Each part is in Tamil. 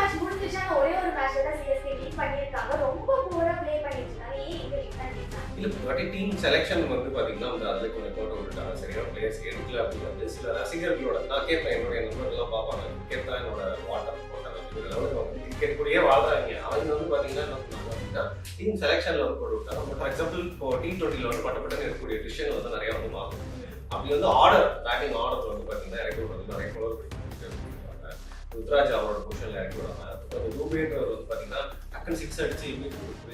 மேட்ச் முடிஞ்சிச்சான ஒரே ஒரு மேட்ச்ல தான் சிஎஸ்கே வின் பண்ணிருக்காங்க. ரொம்ப போரா ப்ளே பண்ணிட்டு இருக்காங்க. ஏன் இங்க வின் பண்ணிருக்காங்க? இல்ல பட் டீம் செலக்ஷன் வந்து பாத்தீங்கன்னா வந்து அதுல கொஞ்சம் கோட்டை விட்டுட்டாங்க. சரியான பிளேயர்ஸ் எடுக்கல அப்படின்னு வந்து சில ரசிகர்களோட நான் கேட்பேன், என்னுடைய நண்பர்கள்லாம் பார்ப்பாங்க, கிரிக்கெட் தான் என்னோட வாட்டர் போட்டாங்க அப்படிங்கிற அளவுக்கு வந்து கிரிக்கெட் கூடயே வாழ்றாங்க. அவங்க வந்து பாத்தீங்கன்னா என்ன சொன்னாங்க அப்படின்னா டீம் செலக்ஷன்ல வந்து போட்டு விட்டாங்க. ஃபார் எக்ஸாம்பிள் இப்போ T20 வந்து பட்டப்பட்டு இருக்கக்கூடிய டிசிஷன் வந்து நிறைய வந்து மாறும். அப்படி வந்து ஆர்டர் பேட்டிங் ஆர்டர் வந்து பாத்தீங்கன்னா இறக்கி விடுறது நிறைய குளர் ருத்ராஜ் அவரோட பொசிஷன்ல இறக்கி விடாம ரூபேன்றவர் வந்து பாத்தீங்கன்னா டக்குன்னு 6 அடிச்சு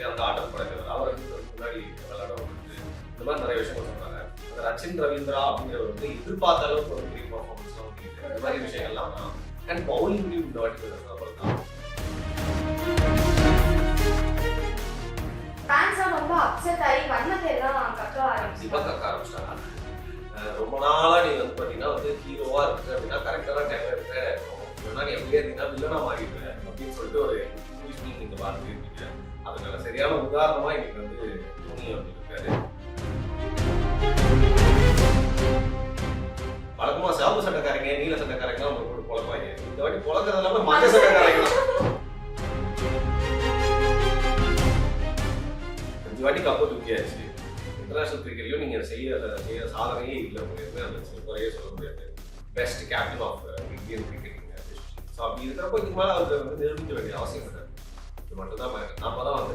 அந்த ஆர்டர் படைக்கிறது அவர் வந்து முன்னாடி விளையாட விடுறது இந்த மாதிரி நிறைய விஷயங்கள் சொன்னாங்க. அந்த ரச்சின் ரவீந்திரா அப்படிங்கிறவர் வந்து எதிர்பார்த்த அளவுக்கு ஒரு பெரிய பர்ஃபார்மன்ஸ் தான் வந்து இந்த மாதிரி விஷயங்கள்லாம் தான். அண்ட் பவுலிங் இந்த வாட்டி தான் ஃபேன்ஸா ரொம்ப அப்செட் ஆகி வண்ணத்தை எல்லாம் கக்க ஆரம்பிச்சிட்டாங்க. ரொம்ப நாளா நீ வந்து பாத்தீங்கன்னா வந்து ஹீரோவா இருக்கு அப்படின்னா கரெக்டான டைம்ல இருக்க, நீ எப்படியே இருந்தீங்கன்னா வில்லனா மாறிடுற அப்படின்னு சொல்லிட்டு ஒரு இன்ஃபர்மேஷன் நீங்க பார்த்துட்டு இருக்கீங்க. அதனால சரியான உதாரணமா இன்னைக்கு வந்து தோனி அப்படி இருக்காரு. வழக்கமா சிவப்பு சட்டக்காரங்க நீல சட்டக்காரங்க அவங்க கூட குழப்பாங்க. இந்த வாட்டி குழக்கிறது இல்லாம மஞ்ச சட்டக்காரங்க 5 வாட்டி கப்பு தூக்கியாச்சு. இன்டர்நேஷனல் கிரிக்கெட்லயும் நீங்க செய்ய சாதனையே இல்லை அப்படின்னு அந்த குறையே சொல்ல முடியாது. Best captain of Indian cricket. So அப்படி இருக்கிறப்போ இதுக்கு மேலே அவர் வந்து நிரூபிக்க வேண்டிய அவசியம் கிடையாது. இது மட்டும் தான் நம்ம தான் வந்து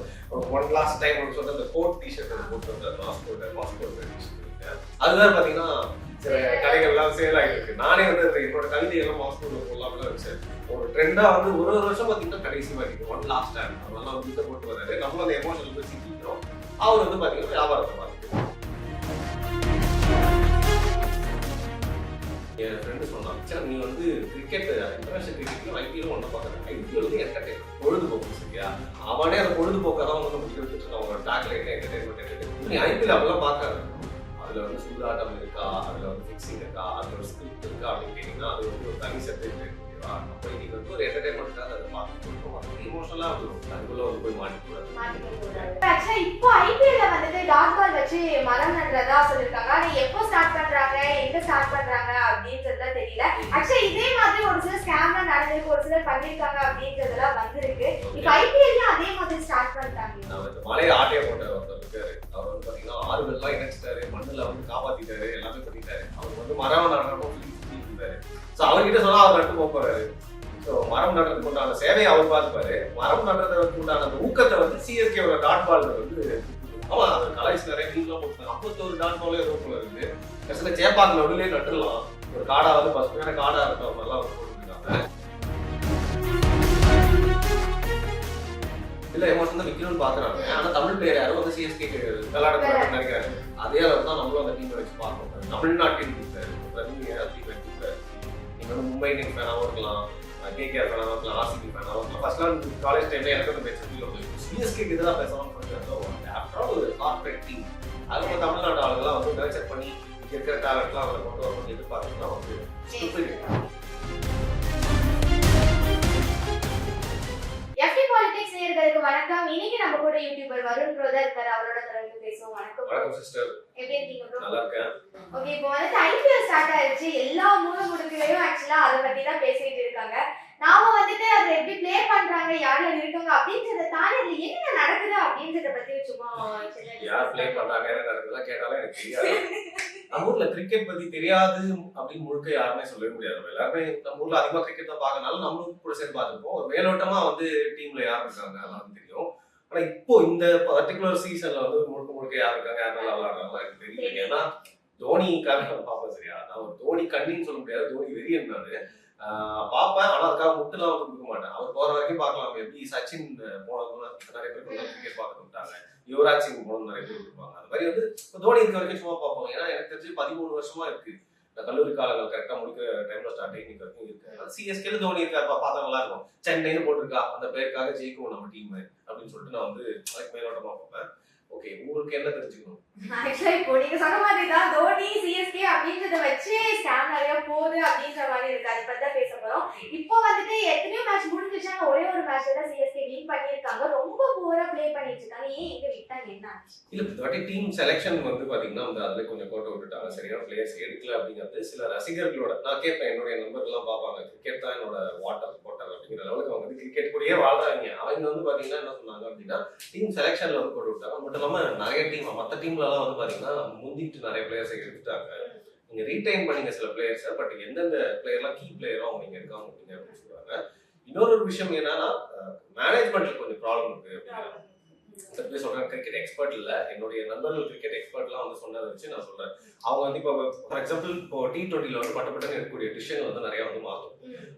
ஒன் லாஸ்ட் டைம் ஒரு சொல்ற அந்த கோட் டிஷர்ட் போட்டு வந்து மாஸ்கோட் டிஷர்ட் அதுதான் பார்த்தீங்கன்னா சில கடைகள்லாம் சேல் ஆகிட்டு இருக்கு. நானே வந்து என்னோட கவிதைகள்லாம் மாஸ்கோட்ல போடலாம்லாம் வச்சேன். ஒரு ட்ரெண்டாக வந்து ஒரு வருஷம் பார்த்தீங்கன்னா கடைசி மாதிரி ஒன் லாஸ்ட் டைம் அதெல்லாம் வந்து இதை போட்டு வர்றாரு. நம்மளும் அந்த எமோஷனல் போய் சிக்கிக்கிறோம். அவர் வந்து பார்த்தீங்கன்னா வியாபாரத்தை பார்த்துட்டு என் ஃப்ரெண்டு சொன்னான், சார் நீ வந்து கிரிக்கெட் இன்டர்நேஷனல் கிரிக்கெட்லையும் ஐபிஎல்லும் ஒன்றா பார்க்குறேன். ஐபிஎல் வந்து என்டர்டைன்மெண்ட் பொழுதுபோக்கு சரியா, அவனே அந்த பொழுதுபோக்கை தான் வந்து முடிச்சு வச்சுட்டு அவங்களோட டாக்லைட் என்டர்டைன்மெண்ட். நீ ஐபிஎல் அப்படிலாம் பார்க்காது. அதில் வந்து சூதாட்டம் இருக்கா, அதில் வந்து ஃபிக்ஸிங் இருக்கா, அதில் ஒரு ஸ்கிரிப்ட் இருக்கா அப்படின்னு கேட்டிங்கன்னா அது வந்து ஒரு தனி சப்ஜெக்ட் இருக்கு. அப்போ இன்னைக்கு வந்து ஒரு என்டர்டைன்மெண்ட்டாக அதை பார்த்து கொடுக்கும். அது இமோஷனலாக வந்துடும். அதுக்குள்ளே வந்து போய் மாட்டிக்கூடாது. இப்போ ஐபிஎல்ல வந்துட்டு டாட் பால் வச்சு மரம் நடுறதா சொல்லியிருக்காங்க. ஆனா எப்போ ஸ்டார்ட் பண்றாங்க, எங்க ஸ்டார்ட் பண்றாங்க அப்படின்றதுலாம் தெரியல. ஆக்சுவலி இதே மாதிரி ஒரு சில ஸ்கேம்ல நடந்திருக்கு, ஒரு சிலர் பண்ணிருக்காங்க அப்படின்றதெல்லாம் வந்திருக்கு. இப்போ ஐபிஎல்லையும் அதே மாதிரி ஸ்டார்ட் பண்ணிட்டாங்க. இந்த மலையை ஆட்டையை போட்ட ஒருத்தர் இருக்காரு. அவர் வந்து பாத்தீங்கன்னா ஆறுகள்லாம் இணைச்சிட்டாரு, மண்ணுல வந்து காப்பாத்திட்டாரு, எல்லாமே பண்ணிட்டாரு. அவர் வந்து மரம் நடணும் இருந்தாரு. ஸோ அவர்கிட்ட சொன்னா அவர் நட்டு போறாரு. ஸோ மரம் நடுறதுக்கு உண்டான சேவையை அவர் பார்த்துப்பாரு. மரம் நடுறதுக்கு உண்டான அந்த ஊக்கத்தை வந்து சிஎஸ்கேவோட டாட் பால் வந்து ஆமா அது கலாய்ச்சி நிறைய நீங்களும் போட்டுருக்காங்க. 51 டாட் பாலே ஏதோ போல இருக்கு. கடைசியில் சேப்பாக்கு நடுவிலே நட்டுடலாம். ஒரு காடா வந்து பசுமையான காடா இருக்கிற மாதிரிலாம் அவர் போட்டுருக்காங்க. இல்ல எமோஷன் தான் விற்கணும்னு பாக்குறாங்க. ஆனா தமிழ் பிளேயர் யாரும் வந்து சிஎஸ்கே விளையாட நினைக்கிறாங்க. அதே அளவுக்கு தான் நம்மளும் அந்த டீமை வச்சு பார்க்கணும். தமிழ்நாட்டின் நீங்க வந்து மும்பை இந்தியன்ஸ் ஃபேனாகவும் இருக்கலாம், கேகேஆர் ஃபேனாகவும் இருக்கலாம், ஆர்சிபி ஃபேனாகவும் இருக்கலாம். ஃபர்ஸ்ட்லாம் காலேஜ் டைம்ல எனக்கு வந்து பேசுறது சிஎஸ்கேக்கு எதிராக பேசணும்னு சொல்லிட்டு ஆஃப்டர் ஒரு கார்பரேட் டீம் அது தமிழ்நாட்டு ஆளுங்கெல்லாம் வந்து நர்ச்சர் பண்ணி இருக்கிற டேலண்ட்லாம் அவங்களை கொண்டு வரணும்னு எதிர்பார்த்துலாம் வந்து எஃப்டி பாலிடிக்ஸ் நேயர்களுக்கு வணக்கம். இன்னைக்கு நம்ம கூட யூடியூபர் வருண் ப்ரோதர் இருக்காரு. அவரோட தொடர்ந்து பேசுவோம். வணக்கம் சிஸ்டர். எப்படி இருக்கீங்க ப்ரோ? நல்லா இருக்கேன். ஓகே, இப்போ வந்து ஐபிஎல் ஸ்டார்ட் ஆயிடுச்சு. எல்லா மூல முடுக்குலையும் ஆக்சுவலா அதை பத்தி தான் பேசிட்டு இருக்காங்க. நாம வந்துட்டு அதை எப்படி பிளே பண்றாங்க, யார் யார் இருக்காங்க அப்படின்றத தாண்டி அதுல என்ன நடக்குது அப்படின்றத பத்தி சும்மா யார் பிளே பண்றாங்க என்ன நடக்குதுலாம் கேட்டாலும் எனக்கு தெரியாது. நம்ம ஊர்ல கிரிக்கெட் பத்தி தெரியாது அப்படின்னு முழுக்க யாருமே சொல்லவே முடியாது. எல்லாருமே நம்ம ஊர்ல அதிகமா கிரிக்கெட் தான் பார்க்கறதுனால நம்மளும் கூட சேர்ந்து பார்த்துருப்போம். ஒரு மேலோட்டமா வந்து டீம்ல யார் இருக்காங்க அதெல்லாம் தெரியும். ஆனா இப்போ இந்த பர்டிகுலர் சீசன்ல வந்து முழுக்க யார் இருக்காங்க யாரெல்லாம் விளையாடுறாங்க எனக்கு தெரியல. ஏன்னா தோனிக்காக பார்ப்பேன் சரியா. நான் ஒரு தோனி கண்ணின்னு சொல்ல முடியாது, தோனி வெறியன் நானு பார்ப்பேன். ஆனா அதுக்காக முட்டுலாம் வந்து கொடுக்க மாட்டேன். அவர் போற வரைக்கும் பார்க்கலாம். எப்படி சச்சின் போனதுன்னா நிறைய பேர் கிரிக்கெட் பார்க்க விட்டாங்க, யுவராஜ் சிங் போனது நிறைய பேர் இருப்பாங்க. அது மாதிரி வந்து தோனி இருக்க வரைக்கும் சும்மா பார்ப்போம். ஏன்னா எனக்கு தெரிஞ்சு 13 வருஷமா இருக்கு. இந்த கல்லூரி காலங்கள் கரெக்டா முடிக்கிற டைம்ல ஸ்டார்ட் இன்னைக்கு வரைக்கும் இருக்கு. சிஎஸ்கேல தோனி இருக்காருப்பா பார்த்தா நல்லா இருக்கும். சென்னைன்னு போட்டிருக்கா அந்த பேருக்காக ஜெயிக்கும் நம்ம டீம் அப்படின்னு சொல்லிட்டு நான் வந்து அதுக்கு மேலோட்டமா பார்ப்பேன். ஓகே, உங்களுக்கு என்ன தெரிஞ்சுக்கணும்? ஆக்சுவலா இப்போ நீங்க சொன்ன மாதிரி தான் தோனி சிஎஸ்கே அப்படின்றத வச்சு ஸ்கேம் நிறைய போகுது அப்படின்ற மாதிரி இருக்கு. அதை பத்தி தான் பேச போறோம். இப்போ வந்துட்டு எத்தனையோ மேட்ச் முடிஞ்சிச்சாங்க, ஒரே ஒரு மேட்ச்ல தான் சிஎஸ்கே வின் பண்ணிருக்காங்க. ரொம்ப போரா ப்ளே பண்ணிட்டு இருக்காங்க. ஏன் இங்க விட்டாங்க என்ன ஆச்சு? இல்ல இந்த வாட்டி டீம் செலக்ஷன் வந்து பாத்தீங்கன்னா வந்து அதுல கொஞ்சம் கோட்டை விட்டுட்டாங்க. சரியான பிளேயர்ஸ் எடுக்கல அப்படிங்கிறது சில ரசிகர்களோட நான் கேட்பேன், என்னுடைய நண்பர்கள்லாம் பார்ப்பாங்க, கிரிக்கெட் தான் என்னோட வாட்டர் போட்டாங்க அப்படிங்கிற அளவுக்கு அவங்க வந்து கிரிக்கெட் இங்க வந்து பாத்தீங்கன்னா என்ன சொன்னாங்க அப்படின்னா டீம் செலெக்ஷன்ல வந்து போட்டு விட்டாங்க. மட்டும் இல்லாம நிறைய டீம் மற்ற டீம்ல எல்லாம் வந்து பாத்தீங்கன்னா முந்திட்டு நிறைய பிளேயர்ஸை எடுத்துட்டாங்க. நீங்க ரீடைன் பண்ணீங்க சில பிளேயர்ஸை, பட் எந்தெந்த பிளேயர்லாம் கீ பிளேயரோ அவங்க நீங்க எடுக்காம விட்டீங்க அப்படின்னு சொல்றாங்க. இன்னொரு விஷயம் என்னன்னா மேனேஜ்மெண்ட்ல கொஞ்சம் ப்ராப்ளம் இருக்கு அப்படின்னா சில சொல்றேன். கிரிக்கெட் எக்ஸ்பர்ட் இல்ல, என்னுடைய நண்பர்கள் கிரிக்கெட் எக்ஸ்பர்ட்லாம் வந்து சொன்னதை வச்சு நான் சொல்றேன். அவங்க வந்து இப்போ ஃபார் எக்ஸாம்பிள் இப்போ T20ல வந்து பட்டப்பட்டு எடுக்கக்கூடிய டிசிஷன் வந்து நிறைய வந்து மாறும்.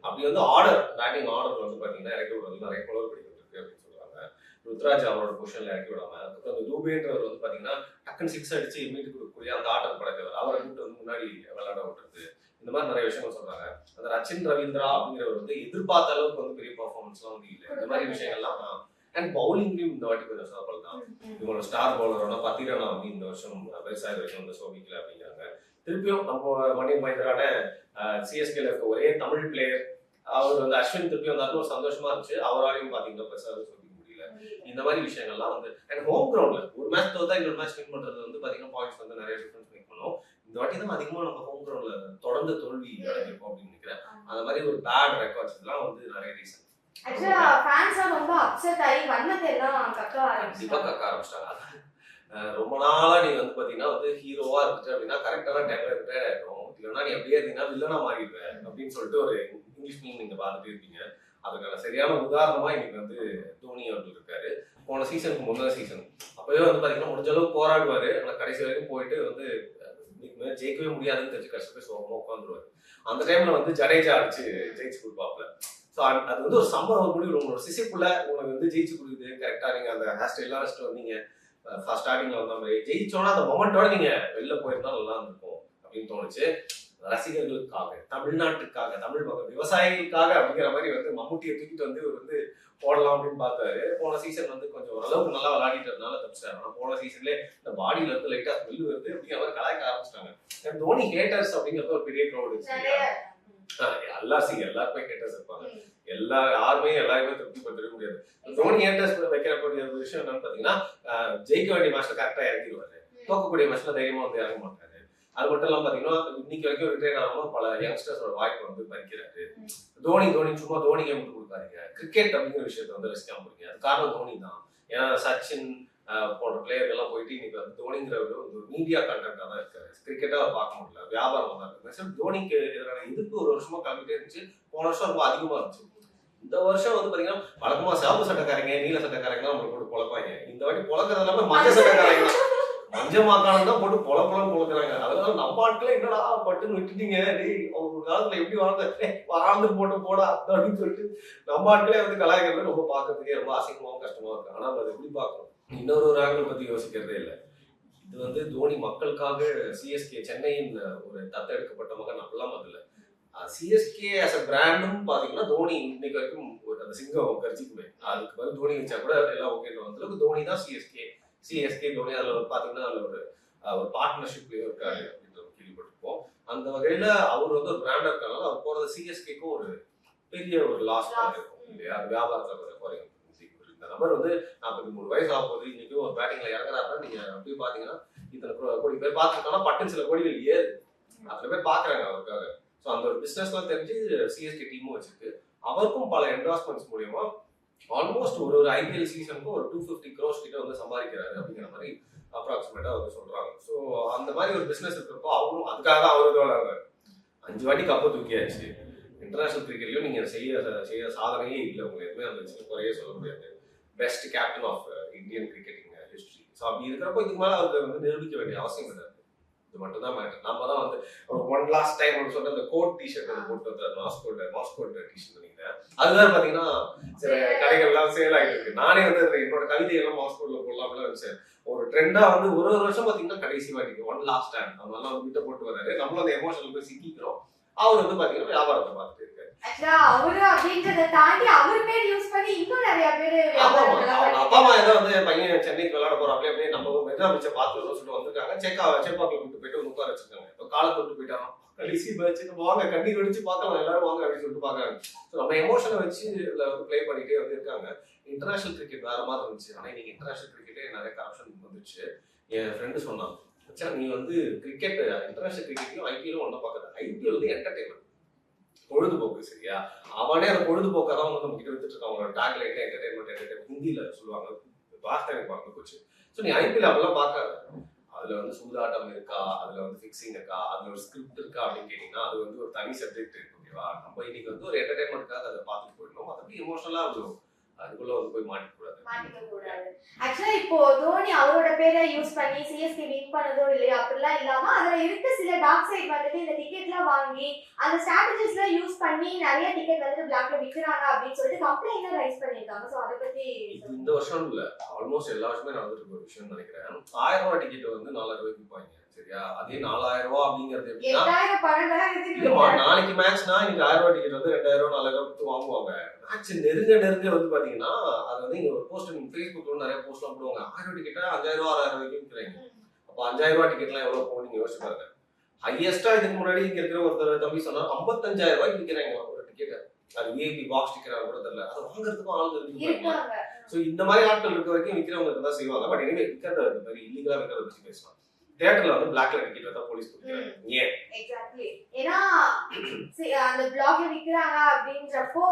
அப்படி வந்து ஆர்டர் பேட்டிங் ஆர்டர் வந்து பாத்தீங்கன்னா இறக்கி விடுறது நிறைய குளறுபடிகள் இருக்கு அப்படின்னு சொல்றாங்க. ருத்ராஜ் அவரோட பொசிஷன்ல இறக்கி விடாம, அதுக்கப்புறம் அந்த தூபேன்றவர் வந்து பாத்தீங்கன்னா டக்குன்னு 6 அடிச்சு மீட்டு கொடுக்கக்கூடிய அந்த ஆட்டம் படைத்தவர் அவரை கூட்டு வந்து முன்னாடி விளையாட விட்டுறது, இந்த மாதிரி நிறைய விஷயங்கள் சொல்றாங்க. அந்த ரச்சின் ரவீந்திரா அப்படிங்கிறவர் வந்து எதிர்பார்த்த அளவுக்கு வந்து பெரிய பர்ஃபார்மன்ஸ்லாம் வந்து இல்லை. இந்த மாதிரி விஷயங்கள்லாம் அண்ட் பவுலிங்லயும் இந்த வாட்டி கொஞ்சம் சாப்பல் தான். இவங்களோட ஸ்டார் பவுலரான பத்திரனா வந்து இந்த வருஷம் பெருசாக வரைக்கும் வந்து சோபிக்கல அப்படிங்கிறாங்க. திருப்பியும் நம்ம மணியன் மகேந்திரான சிஎஸ்கேல இருக்க ஒரே தமிழ் பிளேயர் அவர் வந்து அஸ்வின் திருப்பி வந்தாலும் ஒரு சந்தோஷமா இருந்துச்சு. அவராலையும் பாத்தீங்கன்னா பெருசாக சொல்லிக்க முடியல. இந்த மாதிரி விஷயங்கள்லாம் வந்து அண்ட் ஹோம் கிரவுண்ட்ல ஒரு மேட்ச் தோத்தா இன்னொரு மேட்ச் வின் பண்றது வந்து பாத்தீங்கன்னா பாயிண்ட்ஸ் வந்து நிறைய டிஃபரன்ஸ் மேக் பண்ணும். இந்த வாட்டி தான் அதிகமா நம்ம ஹோம் கிரவுண்ட்ல தொடர்ந்து தோல்வி அடைஞ்சிருக்கோம் அப்படின்னு நினைக்கிறேன். அந்த மாதிரி ஒரு பேட் ரெக்கார்ட்ஸ் எல்லாம் வந்து நிறைய ரீசன். ஆக்சுவலா ஃபேன்ஸா ரொம்ப அப்செட் ஆகி வண்ணத்தை எல்லாம் கக்க ஆரம்பிச்சிட்டாங்க. ரொம்ப நாளா நீ வந்து பாத்தீங்கன்னா வந்து ஹீரோவா இருந்துச்சு அப்படின்னா கரெக்டான டைம்ல ரிட்டையர் ஆயிடும். இல்லைன்னா நீ அப்படியே இருந்தீங்கன்னா வில்லனா மாறிடுவேன் அப்படின்னு சொல்லிட்டு ஒரு இங்கிலீஷ் மீன் நீங்க பார்த்துட்டு இருப்பீங்க. அதுக்கான சரியான உதாரணமா இன்னைக்கு வந்து தோனி அவர்கள் இருக்காரு. போன சீசனுக்கு முன்னாடி சீசன் அப்பவே வந்து பாத்தீங்கன்னா முடிஞ்ச அளவுக்கு போராடுவாரு. ஆனா கடைசி வரைக்கும் போயிட்டு வந்து ஜெயிக்கவே முடியாதுன்னு தெரிஞ்சு கஷ்டப்பட்டு சோகமா உட்காந்துருவாரு. அந்த டைம்ல வந்து ஜடேஜா அடிச்சு ஜெயிச்சு கொடுப்பாப்ல. ஸோ அது வந்து ஒரு சம்பவம் முடிவு. உங்களோட சிசிக்குள்ள உங்களுக்கு வந்து ஜெயிச்சு கொடுக்குது கரெக்டா. நீங்க அந்த ஹேர் ஸ்டைல்லாம் வச்சுட்டு வந்தீங்க ஸ்டார்டிங்ல வந்த மாதிரி ஜெயிச்சோன்னா அந்த மொமெண்டோட நீங்க வெளில போயிருந்தா நல்லா இருந்திருக்கும் அப்படின்னு தோணுச்சு. ரசிகர்களுக்காக, தமிழ்நாட்டுக்காக, தமிழ் மக்கள் விவசாயிகளுக்காக அப்படிங்கிற மாதிரி வந்து மம்முட்டியை தூக்கிட்டு வந்து இவர் வந்து போடலாம் அப்படின்னு பார்த்தாரு. போன சீசன் வந்து கொஞ்சம் ஓரளவுக்கு நல்லா விளையாடிட்டதுனால தப்பிச்சாரு. ஆனால் போன சீசன்லேயே இந்த பாடியில இருந்து லைட்டா ஸ்மெல் வருது அப்படிங்கிற மாதிரி கலாய்க்க ஆரம்பிச்சிட்டாங்க. தோனி ஹேட்டர்ஸ் அப்படிங்கிறது ஒரு பெரிய க்ரௌட் எல்லாருமே ஹேட்டர்ஸ் இருப்பாங்க. யாருமே திருப்திப்படுத்தவே முடியாது. தோனி ஹேட்டர்ஸ் வைக்கக்கூடிய ஒரு விஷயம் என்னன்னு பாத்தீங்கன்னா ஜெயிக்க வேண்டிய மேட்ச்ல கரெக்டா இறங்கிடுவாரு, தோக்கக்கூடிய மேட்ச்ல தைரியமா வந்து இறங்க மாட்டாரு. அது மட்டும் இல்லாம பாத்தீங்கன்னா இன்னைக்கு வரைக்கும் ரிட்டையர் ஆகாம பல யங்ஸ்டர்ஸோட வாய்ப்பு வந்து பறிக்கிறாரு. தோனி சும்மா தோனிக்கே விட்டு கொடுக்காதீங்க. கிரிக்கெட் அப்படிங்கிற விஷயத்த வந்து ரசிக்காம போறீங்க. அது காரணம் தோனி தான். ஏன்னா சச்சின் போன்ற பிளேயர்கள் எல்லாம் போயிட்டு இன்னைக்கு வந்து தோனிங்கிற ஒரு மீடியா கண்டென்ட்டா தான் இருக்காரு. கிரிக்கெட்டா பார்க்க முடியல, வியாபாரமா தான் இருக்கு. தோனிக்கு எதிரான எதிர்ப்பு ஒரு வருஷமா கம்மிட்டே இருந்துச்சு. போன வருஷம் ரொம்ப அதிகமா இருந்துச்சு. இந்த வருஷம் வந்து பாத்தீங்கன்னா வழக்கமா சிவப்பு சட்டக்காரங்க நீல சட்டக்காரங்க தான் அவங்க போட்டு பொழப்பாங்க. இந்த வாட்டி பொழக்கிறது எல்லாமே மஞ்சள் சட்டக்காரங்க தான். மஞ்சள் மாக்கானம் தான் போட்டு பொழப்பெல்லாம் பொழக்கிறாங்க. அதனால நம்ம ஆட்களே என்னடா பட்டுன்னு விட்டுட்டீங்க, ஒரு காலத்துல எப்படி வாழ்ந்து போட்டு போடா அப்படின்னு சொல்லிட்டு நம்ம ஆட்களே வந்து கலாய்க்கிறது ரொம்ப பார்க்கறதுக்கே ரொம்ப அசிங்கமாவும் கஷ்டமா இருக்கு. ஆனா அதை எப்படி பார்க்கணும், இன்னொரு ஆங்கிள் பத்தி யோசிக்கிறதே இல்லை. இது வந்து தோனி மக்களுக்காக சிஎஸ்கே சென்னையின் ஒரு தத்தெடுக்கப்பட்ட மகன் அப்படிலாம் அதுல சிஎஸ்கே as a பிராண்டும் பாத்தீங்கன்னா தோனி இன்னைக்கு வரைக்கும் அந்த சிங்கம் கரிச்சிக்குமே. அதுக்கு பதில் தோனி வச்சா கூட எல்லாம் ஓகேன்ற அளவுக்கு தோனி தான் சிஎஸ்கே தோனி. அதுல பாத்தீங்கன்னா அதுல ஒரு பார்ட்னர்ஷிப்லயும் இருக்காரு அப்படின்ற கேள்விப்பட்டிருப்போம். அந்த வகையில அவர் வந்து ஒரு பிராண்டா இருக்காங்க. அவர் போறது சிஎஸ்கேக்கும் ஒரு பெரிய ஒரு லாஸ் இருக்கும் இல்லையா, வியாபாரத்துல குறையும். இந்த நபர் வந்து 43 வயசு ஆகும்போது இன்னைக்கு ஒரு பேட்டிங்ல இறங்குறாருன்னா நீங்க அப்படியே பாத்தீங்கன்னா இத்தனை கோடி பேர் பார்த்துருக்காங்கன்னா பட்டு சில கோடிகள் ஏது அத்தனை பேர் பாக்குறாங்க அவருக்காக. ஸோ அந்த ஒரு பிசினஸ்லாம் தெரிஞ்சு சிஎஸ்கே டீமும் வச்சிருக்கு. அவருக்கும் பல என்டாஸ்மெண்ட்ஸ் மூலியமா ஆல்மோஸ்ட் ஒரு ஐபிஎல் சீசனுக்கும் ஒரு 250 crores கிட்ட வந்து சம்பாதிக்கிறாரு அப்படிங்கிற மாதிரி அப்ராக்சிமேட்டா வந்து சொல்றாங்க. ஸோ அந்த மாதிரி ஒரு பிசினஸ் இருக்கிறப்போ அவரும் அதுக்காக தான் அவரு 5 வாட்டி கப்பை தூக்கியாச்சு. இன்டர்நேஷனல் கிரிக்கெட்லயும் நீங்க செய்ய சாதனையே இல்லை. உங்க எதுவுமே அந்த குறையே சொல்ல முடியாது. Best captain of Indian cricketing history. So அப்படி இருக்கிறப்போ இதுக்கு மேலே அவருக்கு வந்து நிரூபிக்க வேண்டிய அவசியம் கிடையாது. இது மட்டும் தான் மேட்டர். நம்ம தான் வந்து ஒன் லாஸ்ட் டைம் சொல்லிட்டு அந்த கோட் டிஷர்ட் போட்டு வந்து மாஸ்கோட் டிஷர்ட் நினைக்கிறேன். அதுதான் பாத்தீங்கன்னா சில கடைகள்லாம் சேல் ஆகிட்டு இருக்கு. நானே வந்து என்னோட கவிதையெல்லாம் மாஸ்கோட்ல போடலாம்னு வச்சேன். ஒரு ட்ரெண்டா வந்து ஒரு வருஷம் பாத்தீங்கன்னா கடைசி வாட்டிக்கு ஒன் லாஸ்ட் டைம் அதனால வந்து விட்ட போட்டு வராரு. நம்மளும் அந்த எமோஷனல் போய் சிக்கிக்கிறோம். அவர் வந்து பாத்தீங்கன்னா வியாபாரத்தை பார்த்துட்டு இருக்காரு. அவரு அப்படின்றத தாண்டி அவர் பேர் யூஸ் பண்ணி இன்னும் நிறைய பேரு அப்பா அம்மா ஏதோ வந்து பையன் சென்னைக்கு விளையாட போறாப்ல அப்படியே நம்ம மெட்ரா பிச்சை பார்த்து சொல்லிட்டு வந்திருக்காங்க. சேப்பாக்கில் கூட்டு போயிட்டு உட்கார வச்சிருக்காங்க. இப்போ காலை தொட்டு போயிட்டாங்க. கடைசி மேட்ச் வாங்க கண்ணீர் வெடிச்சு பார்க்கலாம் எல்லாரும் வாங்க அப்படின்னு சொல்லிட்டு பாக்குறாங்க. நம்ம எமோஷனை வச்சு இதுல வந்து பிளே பண்ணிட்டே வந்து இருக்காங்க. இன்டர்நேஷனல் கிரிக்கெட் வேற மாதிரி இருந்துச்சு. ஆனா இன்னைக்கு இன்டர்நேஷனல் கிரிக்கெட்டே நிறைய கரப்ஷன் வந்துச்சு. என் ஃப்ரெண்டு சொன்னான், நீ வந்து கிரிக்கெட் இன்டர்நேஷனல் கிரிக்கெட்டையும் ஐபிஎல்லும் ஒண்ணா பார்க்காத. ஐபிஎல் வந்து என்டர்டைன்மெண்ட். பொழுதுபோக்கு சரியா, அவனே அந்த பொழுதுபோக்கை தான் வந்து நம்ம கிட்ட வித்துட்டு இருக்கான். அவங்களோட டேக்லைட் என்டர்டைன்மெண்ட் ஹிந்தியில சொல்லுவாங்க, வார்த்தை எனக்கு மறந்து போச்சு. ஸோ நீ ஐபிஎல் அப்படிலாம் பார்க்காத. அதுல வந்து சூதாட்டம் இருக்கா, அதுல வந்து ஃபிக்ஸிங் இருக்கா, அதுல ஒரு ஸ்கிரிப்ட் இருக்கா அப்படின்னு கேட்டீங்கன்னா அது வந்து ஒரு தனி சப்ஜெக்ட் இருக்கு. ஓகேவா, நம்ம இன்னைக்கு வந்து ஒரு என்டர்டைன்மெண்ட்காக அதை பார்த்துட்டு போயிடணும். மற்றபடி எமோஷனலா அதுக்குள்ள வந்து போய் மாட்டிக்க கூடாது. ஆக்சுவலா இப்போ தோனி அவரோட பேரை யூஸ் பண்ணி சிஎஸ்கே வின் பண்ணதோ இல்லையா அப்படிலாம் இல்லாம அதுல இருக்க சில டார்க் சைட் வந்துட்டு இந்த டிக்கெட்லாம் வாங்கி அந்த ஸ்ட்ராட்டஜிஸ்லாம் யூஸ் பண்ணி நிறைய டிக்கெட் வந்துட்டு பிளாக்ல விற்கிறாங்க அப்படின்னு சொல்லிட்டு கம்ப்ளைண்ட் ரைஸ் பண்ணிருக்காங்க. சோ அதை பத்தி இந்த வருஷம் இல்ல, ஆல்மோஸ்ட் எல்லா வருஷமே நடந்துட்டு இருக்க ஒரு விஷயம் நினைக்கிறேன். 1000 ரூபாய் டிக்கெட் வந்து 4000 ரூபாய்க்கு விற்பாங்க சரியா. அதே 4000 ரூபாய் அப்படிங்கிறது எப்படின்னா, 8000 நாளைக்கு மேட்ச்னா இன்னைக்கு 1000 ரூபாய் டிக்கெட் வந்து 2000 4000 கொடுத்து வாங்குவாங்க. மேட்ச் நெருங்க வந்து பாத்தீங்கன்னா அது வந்து இங்க ஒரு போஸ்ட் ஃபேஸ்புக்ல நிறைய போஸ்ட்லாம் போடுவாங்க. 1000 டிக்கெட்டா 5000 ரூபாய் 6000 ரூபாய்க்கு விற்கிறாங்க. அப்ப 5000 ரூபாய் டிக்கெட்லாம் எவ்வளவு போகும் நீங்க யோசிச்சு பாருங்க. ஹையஸ்டா இதுக்கு முன்னாடி இங்க இருக்கிற ஒருத்தர் தம்பி சொன்னா 55000 ரூபாய்க்கு விற்கிறாங்க ஒரு டிக்கெட். அது விஐபி பாக்ஸ் டிக்கெட் கூட தெரியல. அதை வாங்குறதுக்கும் ஆளுங்க இருக்காங்க. சோ இந்த மாதிரி ஆட்கள் இருக்க வரைக்கும் விற்கிறவங்க தான் செய்வாங்க. பட் இனிமே விற்கிறத இந்த மாதிரி இல்லீகலா விற்கிறத பத்தி பேசலாம். தியேட்டர்ல வந்து பிளாக்ல டிக்கெட் வந்தா போலீஸ் பிடிக்கிறாங்க. ஏன்? எக்ஸாக்ட்லி. ஏன்னா அந்த பிளாக்ல விக்கிறாங்க அப்படின்றப்போ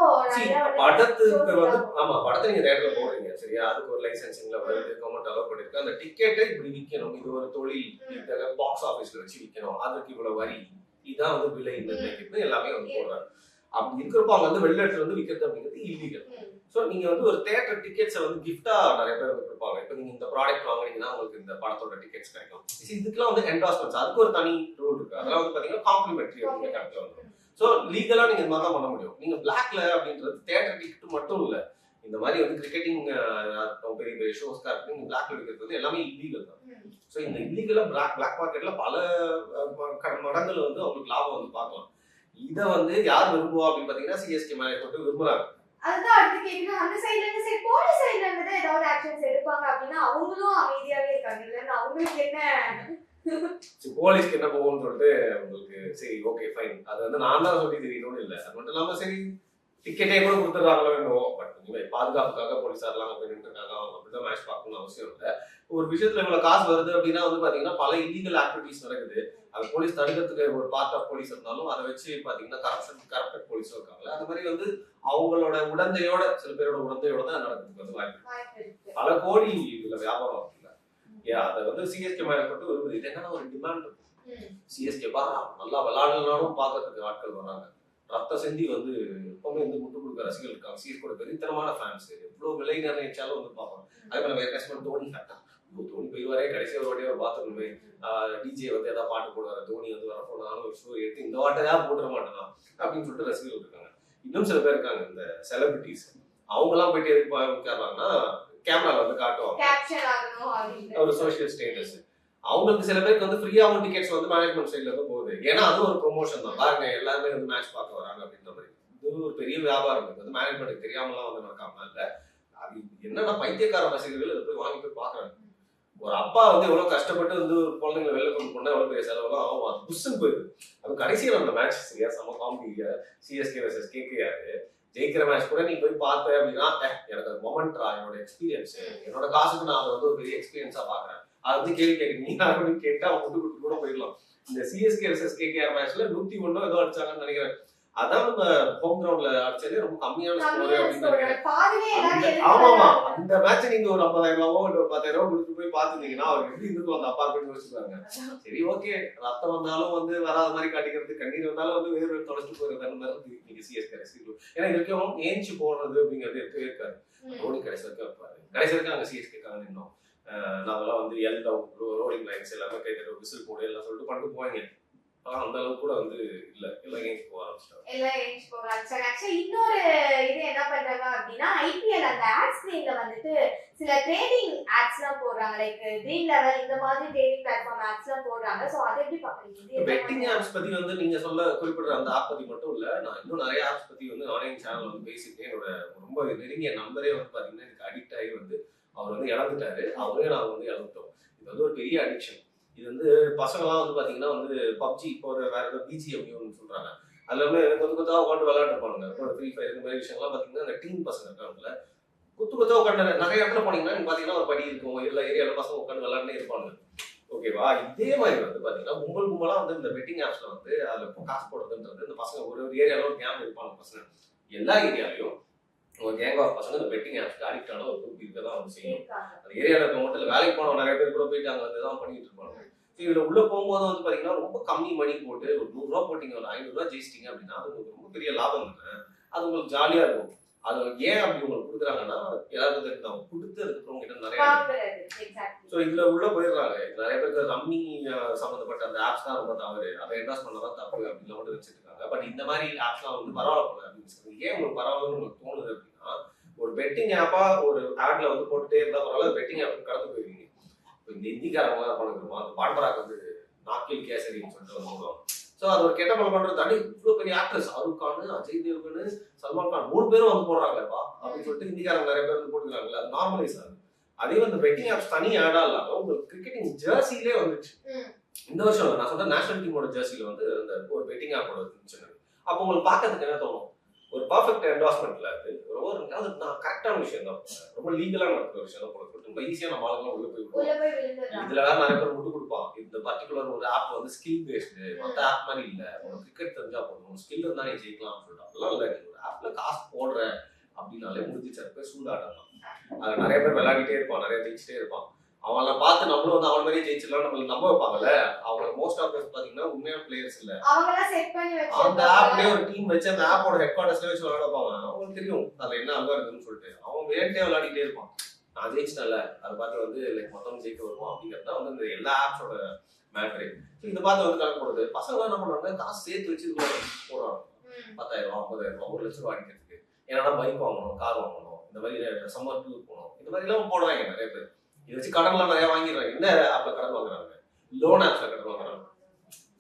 படத்துக்கு வந்து ஆமா படத்தை நீங்க தியேட்டர்ல போடுறீங்க சரியா, அதுக்கு ஒரு லைசென்சிங்ல வருது, கவர்மெண்ட் அலோவ் பண்ணிருக்கு. அந்த டிக்கெட்டை இப்படி விற்கணும், இது ஒரு தொழில், இந்த பாக்ஸ் ஆபீஸ்ல வச்சு விற்கணும், அதுக்கு இவ்வளவு வரி, இதான் வந்து விலை நிர்ணயிக்கிறது எல்லாமே வந்து போடுறாங்க. அப்படி இருக்கிறப்போ அங்க வந்து வெளிநாட்டுல வந்து விற்கிறது அப்படிங்கிறது இல்லீகல். ஸோ நீங்க வந்து ஒரு தியேட்டர் டிக்கெட்ஸை வந்து கிஃப்டா நிறைய பேர் வந்து கொடுப்பாங்க. இப்போ நீங்க இந்த ப்ராடக்ட் வாங்குறீங்கன்னா உங்களுக்கு இந்த படத்தோட டிக்கெட்ஸ் கிடைக்கும். இதுக்கெல்லாம் வந்து என்டாஸ்மெண்ட்ஸ், அதுக்கு ஒரு தனி ரூல் இருக்கு. அதெல்லாம் வந்து பாத்தீங்கன்னா காம்ப்ளிமெண்ட்ரி அப்படிங்கிற கணக்குல வந்துடும். ஸோ லீகலா நீங்க இந்த மாதிரி தான் பண்ண முடியும். நீங்க பிளாக்ல அப்படின்றது தியேட்டர் டிக்கெட் மட்டும் இல்ல, இந்த மாதிரி வந்து கிரிக்கெட்டிங் பெரிய பெரிய ஷோஸ்க்கா இருக்கு, நீங்க பிளாக்ல விற்கிறது வந்து எல்லாமே இல்லீகல் தான். ஸோ இந்த இல்லீகலா பிளாக் மார்க்கெட்ல பல மடங்குல வந்து அவங்களுக்கு லாபம் வந்து பார்க்கலாம். இதை வந்து யார் விரும்புவா அப்படின்னு பாத்தீங்கன்னா சிஎஸ்கே மேனேஜ்மெண்ட் விரும்புறாங்க. அதுதான் அடுத்து கேட்கணும், அந்த சைடுல இருந்து சரி போலீஸ் சைடுல இருந்து ஏதாவது ஆக்ஷன்ஸ் எடுப்பாங்க அப்படின்னா அவங்களும் அமைதியாவே இருக்காங்க. இல்லைன்னா அவங்களுக்கு என்ன, போலீஸ்க்கு என்ன போகும்னு சொல்லிட்டு உங்களுக்கு சரி ஓகே ஃபைன், அது வந்து நான் தான் சொல்லி தெரியணும்னு இல்லை. அது மட்டும் இல்லாம சரி டிக்கெட்டே கூட கொடுத்துட்றாங்களோ என்னவோ, பட் இனிமேல் பாதுகாப்புக்காக போலீஸார்லாம் போய் நின்றுருக்காங்க, அவங்க அப்படிதான் மேட்ச் பார்க்கணும்னு அவசியம் இல்லை. ஒரு விஷயத்துல இவ்வளவு காசு வருது அப்படின்னா வந்து பாத்தீங்கன்னா பல இல்லீகல் ஆக்டிவிட்டிஸ் நடக்குது. அது போலீஸ் தடுக்கிறதுக்கு ஒரு பார்ட் ஆஃப் போலீஸ் இருந்தாலும் அதை வச்சு பாத்தீங்கன்னா கரப்டட் போலீஸும் இருக்காங்க. அது மாதிரி வந்து அவங்களோட உடந்தையோட சில பேரோட உடந்தையோட தான் நடக்கிறதுக்கு வந்து வாய்ப்பு இருக்கு. பல கோடி இதுல வியாபாரம் இருக்குல்ல. அதை வந்து சிஎஸ்கே மேனேஜ்மெண்ட் விரும்புது. இது என்னன்னா ஒரு டிமாண்ட் இருக்கும். சிஎஸ்கே பாரா நல்லா விளையாடலாலும் பாக்குறதுக்கு ஆட்கள் வராங்க. ரத்த செந்தி வந்து எப்பவுமே வந்து முட்டு கொடுக்க ரசிகர்கள் இருக்காங்க. சிஎஸ்கோட பெருத்தனமான ஃபேன்ஸ் எவ்வளவு விலை நிர்ணயிச்சாலும் வந்து பார்ப்பாங்க. அதே மாதிரி நம்ம தோனி ஃபேக்டா தோனி போயிடுவாரே, கடைசி ஒரு வாட்டியே ஒரு பாத்துக்கணுமே, டிஜே வந்து ஏதாவது பாட்டு போடுவாரு, தோனி வந்து வர போனாலும் ஒரு ஷோ எடுத்து இந்த வாட்டையா போட்டுற மாட்டேனா அப்படின்னு சொல்லிட்டு ரசிகர்கள் இருக்காங்க. இன்னும் சில பேர் இருக்காங்க இந்த செலிபிரிட்டிஸ், அவங்க எல்லாம் போயிட்டு எதுக்கு உட்கார்றாங்கன்னா கேமரால வந்து காட்டுவாங்க ஒரு சோசியல் ஸ்டேட்டஸ். அவங்களுக்கு சில பேருக்கு வந்து ஃப்ரீயாவும் டிக்கெட்ஸ் வந்து மேனேஜ்மெண்ட் சைட்ல இருந்து போகுது. ஏன்னா அது ஒரு ப்ரொமோஷன் தான். பாருங்க எல்லாருமே வந்து மேட்ச் பார்க்க வராங்க அப்படின்ற மாதிரி. இது ஒரு பெரிய வியாபாரம். இது வந்து மேனேஜ்மெண்ட் தெரியாமலாம் வந்து நடக்காம இல்ல. அது என்னன்னா பைத்தியக்கார ரசிகர்கள் இதை போய் வாங்கி போய் பாக்குறாங்க. ஒரு அப்பா வந்து எவ்வளவு கஷ்டப்பட்டு வந்து குழந்தைங்களை வெளில கொண்டு போனா எவ்வளவு பெரிய செலவெல்லாம் ஆகும், அது புஷ்ன்னு போயிடுது. அது கடைசியில் அந்த மேட்ச் சரியா செம காமெடியா சிஎஸ்கே வர்சஸ் கேகேஆர் ஜெயிக்கிற மேட்ச் கூட நீ போய் பார்த்த அப்படின்னா எனக்கு அது மொமெண்ட்ரா, என்னோட எக்ஸ்பீரியன்ஸ், என்னோட காசுக்கு நான் அதை வந்து ஒரு பெரிய எக்ஸ்பீரியன்ஸா பாக்குறேன். அது வந்து கேள்வி கேட்க அப்படின்னு கேட்டா அவங்க முட்டு கொடுத்து கூட போயிடலாம். இந்த சிஎஸ்கே வர்சஸ் கேகேஆர் மேட்ச்ல 101 ஏதோ அடிச்சாங்கன்னு நினைக்கிறேன். அதான் நம்ம ஹோம் கிரவுண்ட்ல அடிச்சதே ரொம்ப கம்மியான ஸ்கோர் அப்படின்னு நினைக்கிறேன். ஆமாமா, அந்த மேட்ச் நீங்க ஒரு 50,000 ரூபாவோ இல்ல ஒரு 10,000 ரூபாய் கொடுத்து போய் பாத்துட்டீங்கன்னா அவருக்கு எப்படி இருந்துக்கும் அந்த அப்பார்ட்மெண்ட் யோசிச்சுப்பாங்க. சரி ஓகே, ரத்தம் வந்தாலும் வந்து வராத மாதிரி காட்டிக்கிறது, கண்ணீர் வந்தாலும் வந்து வேறு தொலைச்சிட்டு போயிருந்தாலும் நீங்க சிஎஸ்கே ரசிகர்கள். ஏன்னா இதுக்கும் ஏஞ்சி போடுறது அப்படிங்கிறது இருக்கவே இருக்காது. ரோடி கடைசி வரைக்கும் வைப்பாரு. கடைசி வரைக்கும் அங்க சிஎஸ்கேக்காக நின்னோம். நாங்கெல்லாம் வந்து எல் டவுன் ரோலிங் லைன்ஸ் எல்லாமே கை தட்ட விசில் போடு எல்லாம் சொல்லிட்டு பண்ணிட்டு போவாங்க. அந்த அளவுக்கு கூட வந்து இல்ல, எல்லாம் ஏஞ்சி போக ஆரம்பிச்சிட்டாங்க. இன்னொரு இது என்ன பண்றாங்க அப்படின்னா ஐபிஎல் அந்த ஆட் ஸ்கிரீன்ல வந்துட்டு சில ட்ரேடிங் ஆட்ஸ் எல்லாம் போடுறாங்க. லைக் ட்ரீம் லெவல் இந்த மாதிரி ட்ரேடிங் பிளாட்ஃபார்ம் ஆட்ஸ் எல்லாம் போடுறாங்க. சோ அதை எப்படி பாக்குறீங்க? பெட்டிங் ஆப்ஸ் பத்தி வந்து நீங்க சொல்ல குறிப்பிடுற அந்த ஆப் பத்தி மட்டும் இல்ல, நான் இன்னும் நிறைய ஆப்ஸ் பத்தி வந்து ஆன்லைன் சேனல் வந்து பேசிட்டேன். என்னோட ரொம்ப நெருங்கிய நம்பரே வந்து பாத்தீங்கன்னா எனக்கு அடிக்ட் ஆகி வந்து அவர் வந்து இழந்துட்டாரு, அவரே நான் வந்து இழந்துட்டோம். இது வந்து ஒரு பெரிய அடிக்ஷன். இது வந்து பசங்களாம் வந்து பாத்தீங்கன்னா வந்து பப்ஜி இப்போ வேற ஏதாவது பிஜிஎம்னு சொல்றாங்க, அது எல்லாமே கொஞ்சம் கொத்தா உட்காந்து விளையாண்டுருப்பாங்க. ஃப்ரீ ஃபயர் இந்த மாதிரி விஷயம்லாம் பாத்தீங்கன்னா அந்த டீம் பசங்க இருக்காங்கல்ல, குத்து கொத்தா உட்காந்து நிறைய இடத்துல போனீங்கன்னா பாத்தீங்கன்னா ஒரு படி இருக்கும், எல்லா ஏரியால பசங்க உட்காந்து விளையாண்டே இருப்பாங்க. ஓகேவா? இதே மாதிரி வந்து பாத்தீங்கன்னா கும்பலா வந்து இந்த பெட்டிங் ஆப்ஸ்ல வந்து அதுல காசு போடுறதுன்றது இந்த பசங்க ஒரு ஏரியால ஒரு கேங் இருப்பாங்க பசங்க. எல்லா ஏரியாலையும் ஒரு கேங் ஆஃப் பசங்க இந்த பெட்டிங் ஆப்ஸ்க்கு அடிக்ட் ஆன ஒரு குரூப் இருக்க தான் வந்து செய்யும். அந்த ஏரியால இருக்க மட்டும் வேலைக்கு போனவங்க நிறைய பேர் கூட போயிட்டு அங்க வந்து தான் பண்ணிட்டு இருப்பாங்க. இதுல உள்ள போகும்போது வந்து பாத்தீங்கன்னா ரொம்ப கம்மி மணி போட்டு ஒரு 100 ரூபா போட்டீங்க, ஒரு 500 ரூபா ஜெயிச்சிட்டீங்க அப்படின்னா அது உங்களுக்கு ரொம்ப பெரிய லாபம் தானே. அது உங்களுக்கு ஜாலியா இருக்கும். அது ஏன் அப்படி உங்களுக்கு கொடுக்குறாங்கன்னா எல்லாருக்கும் தெரியும் அவங்க கொடுத்து அதுக்கப்புறம் உங்ககிட்ட நிறைய இதுல உள்ள போயிடுறாங்க. நிறைய பேருக்கு ரம்மி சம்பந்தப்பட்ட அந்த ஆப்ஸ் தான் ரொம்ப தவறு, அதை இன்வெஸ்ட் பண்ணதான் தப்பு அப்படின்னு மட்டும் வச்சிருக்காங்க. பட் இந்த மாதிரி ஆப்ஸ்லாம் வந்து பரவாயில்ல போல அப்படின்னு சொல்லுங்க. ஏன் உங்களுக்கு பரவாயில்லன்னு உங்களுக்கு தோணுது அப்படின்னா ஒரு பெட்டிங் ஆப்பா ஒரு ஆட்ல வந்து போட்டுட்டே இருந்தா பரவாயில்ல, பெட்டிங் ஆப் கடந்து போயிருவீங்க. இந்த இந்திக்காரங்களாம் பண்ணுறோம் அந்த பாண்டராக் வந்து நாக்கில் கேசரின்னு சொல்லிட்டு வந்து ஸோ அது ஒரு கெட்ட பழக்கம்ன்றது தாண்டி இவ்வளோ பெரிய ஆக்ட்ரஸ் ஷாருக் கான், அஜய் தேவ்கன், சல்மான் கான் 3 பேரும் வந்து போடுறாங்களேப்பா அப்படின்னு சொல்லிட்டு இந்திக்காரங்க நிறைய பேர் வந்து போட்டுக்கிறாங்கல்ல, அது நார்மலைஸ் ஆகுது. அதே வந்து பெட்டிங் ஆப்ஸ் தனி ஆடா இல்லாம உங்களுக்கு கிரிக்கெட்டிங் ஜெர்சிலே வந்துச்சு. இந்த வருஷம் நான் சொல்ற நேஷனல் டீமோட ஜெர்சில வந்து அந்த ஒரு பெட்டிங் ஆப்போட இருந்துச்சு. அப்போ உங்களுக்கு பார்க்கறதுக்கு என்ன தோணும்? ஒரு பர்ஃபெக்ட் என்டாஸ்மெண்ட்ல அது ரொம்ப நான் கரெக்டான விஷயம் தான், ரொம்ப லீகலான நடக்கிற விஷயம் தான் போல ரொம்ப ஈஸியா நம்ம ஆளுங்க உள்ள போய் இதுல வேற நிறைய பேர் முட்டு கொடுப்பான். இந்த பர்டிகுலர் ஒரு ஆப் வந்து ஸ்கில் பேஸ்டு, மற்ற ஆப் மாதிரி இல்ல, உனக்கு கிரிக்கெட் தெரிஞ்சா போதும், ஸ்கில் இருந்தா நீ ஜெயிக்கலாம்னு சொல்லிட்டு அப்படிலாம் இல்ல. நீ ஒரு ஆப்ல காசு போடுற அப்படின்னாலே முடிஞ்சிச்சு, அது பேர் சூதாட்டம் தான். அது நிறைய பேர் விளையாடிட்டே இருப்பான், நிறைய ஜெயிச்சுட்டே இருப்பான். அவங்கள பார்த்து நம்மளும் வந்து அவன் மாதிரியே ஜெயிச்சிடலாம் நம்மளுக்கு நம்ப வைப்பாங்கல்ல. அவங்க மோஸ்ட் ஆஃப் பாத்தீங்கன்னா உண்மையான பிளேயர்ஸ் இல்ல, அந்த ஆப்லயே ஒரு டீம் வச்சு அந்த ஆப்போட ஹெட் குவார்டர்ஸ்ல வச்சு விளையாட வைப்பாங்க. அவங்களுக்கு தெரியும் அதுல என்ன அல்வா இருக்குன்னு சொல்லிட்டு அவன் வேண்டே விளையாடிட்டே இருப்பான். நான் ஜெயிச்சிட்டேன்ல அதை பார்த்து வந்து லைக் மொத்தம் ஜெயிக்க வருவோம் அப்படிங்கிறது வந்து இந்த எல்லா ஆப்ஸோட மேட்ரு. இதை பார்த்து வந்து கணக்கு போடுறது பசங்க என்ன பண்ணுவாங்க, காசு சேர்த்து வச்சு போடுறாங்க. 10,000 ரூபா 50,000 ரூபா 1 லட்சம் ரூபா அடிக்கிறதுக்கு. ஏன்னா பைக் வாங்கணும், கார் வாங்கணும், இந்த மாதிரி சம்மர் டூர் போகணும், இந்த மாதிரி எல்லாம் போடுறாங்க நிறைய பேர். இதை வச்சு கடன்லாம் நிறைய வாங்கிடுறாங்க. என்ன ஆப்ல கடன் வாங்குறாங்க? லோன் ஆப்ஸ்ல கடன் வாங்குறாங்க.